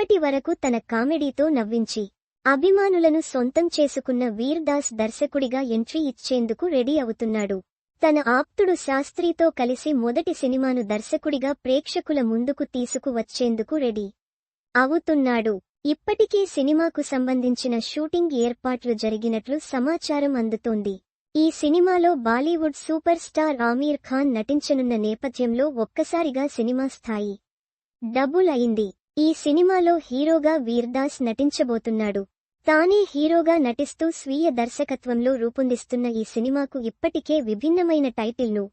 ఇప్పటి వరకు తన కామెడీతో నవ్వించి అభిమానులను సొంతం చేసుకున్న వీర్ దాస్ దర్శకుడిగా ఎంట్రీ ఇచ్చేందుకు రెడీ అవుతున్నాడు. తన ఆప్తుడు శాస్త్రితో కలిసి మొదటి సినిమాను దర్శకుడిగా ప్రేక్షకుల ముందుకు తీసుకువచ్చేందుకు రెడీ అవుతున్నాడు. ఇప్పటికే సినిమాకు సంబంధించిన షూటింగ్ ఏర్పాట్లు జరిగినట్లు సమాచారం అందుతోంది. ఈ సినిమాలో బాలీవుడ్ సూపర్ స్టార్ ఆమీర్ ఖాన్ నటించనున్న నేపథ్యంలో ఒక్కసారిగా సినిమా స్థాయి డబుల్ అయింది. ఈ సినిమాలో హీరోగా వీర్ దాస్ నటించబోతున్నాడు. తానే హీరోగా నటిస్తూ స్వీయ దర్శకత్వంలో రూపొందిస్తున్న ఈ సినిమాకు ఇప్పటికే విభిన్నమైన టైటిల్ను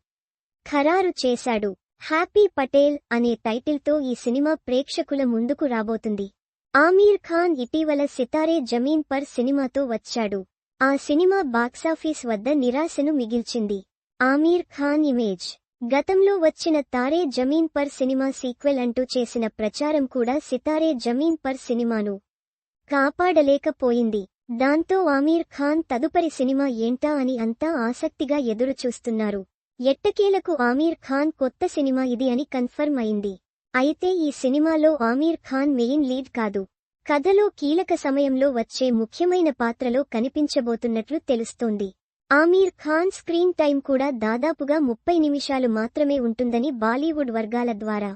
ఖరారు చేశాడు. హ్యాపీ పటేల్ అనే టైటిల్తో ఈ సినిమా ప్రేక్షకుల ముందుకు రాబోతుంది. ఆమీర్ ఖాన్ ఇటీవల సితారే జమీన్ పర్ సినిమాతో వచ్చాడు. ఆ సినిమా బాక్సాఫీస్ వద్ద నిరాశను మిగిల్చింది. ఆమీర్ ఖాన్ ఇమేజ్ గతంలో వచ్చిన Taare Zameen per cinema sequel అంటూ చేసిన ప్రచారం కూడా సితారే జమీన్ పర్ సినిమాను కాపాడలేకపోయింది. దాంతో ఆమీర్ ఖాన్ తదుపరి సినిమా ఏంటా అని అంతా ఆసక్తిగా ఎదురుచూస్తున్నారు. ఎట్టకేలకు ఆమీర్ ఖాన్ కొత్త సినిమా ఇది అని కన్ఫర్మ్ అయింది. అయితే ఈ సినిమాలో ఆమీర్ ఖాన్ మెయిన్ లీడ్ కాదు. కథలో కీలక సమయంలో వచ్చే ముఖ్యమైన పాత్రలో కనిపించబోతున్నట్లు తెలుస్తోంది. ఆమీర్ ఖాన్ స్క్రీన్ టైం కూడా దాదాపుగా 30 నిమిషాలు మాత్రమే ఉంటుందని బాలీవుడ్ వర్గాల ద్వారా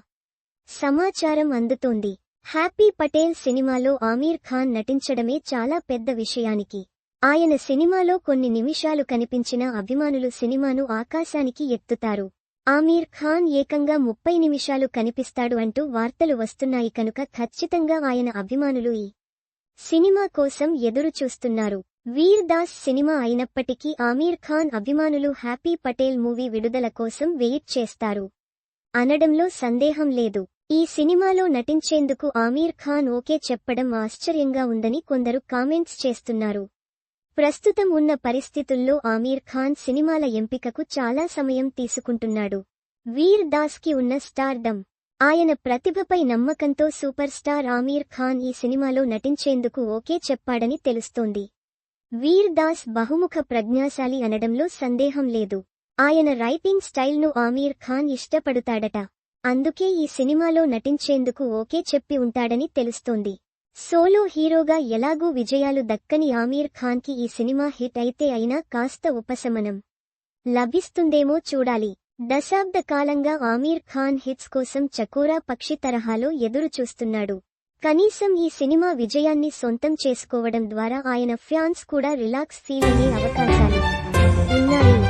సమాచారం అందుతోంది. హ్యాపీ పటేల్ సినిమాలో ఆమీర్ ఖాన్ నటించడమే చాలా పెద్ద విషయానికి. ఆయన సినిమాలో కొన్ని నిమిషాలు కనిపించినా అభిమానులు సినిమాను ఆకాశానికి ఎత్తుతారు. ఆమీర్ ఖాన్ ఏకంగా 30 నిమిషాలు కనిపిస్తాడు అంటూ వార్తలు వస్తున్నాయి కనుక ఖచ్చితంగా ఆయన అభిమానులు ఈ సినిమా కోసం ఎదురు చూస్తున్నారు. వీర్ దాస్ సినిమా అయినప్పటికీ ఆమీర్ ఖాన్ అభిమానులు హ్యాపీ పటేల్ మూవీ విడుదల కోసం వెయిట్ చేస్తారు అనడంలో సందేహం లేదు. ఈ సినిమాలో నటించేందుకు ఆమీర్ ఖాన్ ఓకే చెప్పడం ఆశ్చర్యంగా ఉందని కొందరు కామెంట్స్ చేస్తున్నారు. ప్రస్తుతం ఉన్న పరిస్థితుల్లో ఆమీర్ ఖాన్ సినిమాల ఎంపికకు చాలా సమయం తీసుకుంటున్నాడు. వీర్ దాస్కి ఉన్న స్టార్డమ్, ఆయన ప్రతిభపై నమ్మకంతో సూపర్ స్టార్ ఆమీర్ ఖాన్ ఈ సినిమాలో నటించేందుకు ఓకే చెప్పాడని తెలుస్తోంది. వీర్ దాస్ బహుముఖ ప్రజ్ఞాశాలి అనడంలో సందేహం లేదు. ఆయన రైటింగ్ స్టైల్ను ఆమీర్ ఖాన్ ఇష్టపడుతాడట. అందుకే ఈ సినిమాలో నటించేందుకు ఓకే చెప్పి ఉంటాడని తెలుస్తోంది. సోలో హీరోగా ఎలాగూ విజయాలు దక్కని ఆమీర్ ఖాన్కి ఈ సినిమా హిట్ అయితే అయినా కాస్త ఉపశమనం లభిస్తుందేమో చూడాలి. దశాబ్ద కాలంగా ఆమీర్ ఖాన్ హిట్స్ కోసం చకోరా పక్షి తరహాలో ఎదురు చూస్తున్నాడు. కనీసం ఈ సినిమా విజయాన్ని సొంతం చేసుకోవడం ద్వారా ఆయన ఫ్యాన్స్ కూడా రిలాక్స్ ఫీల్ అయ్యే అవకాశాలు ఉన్నాయి.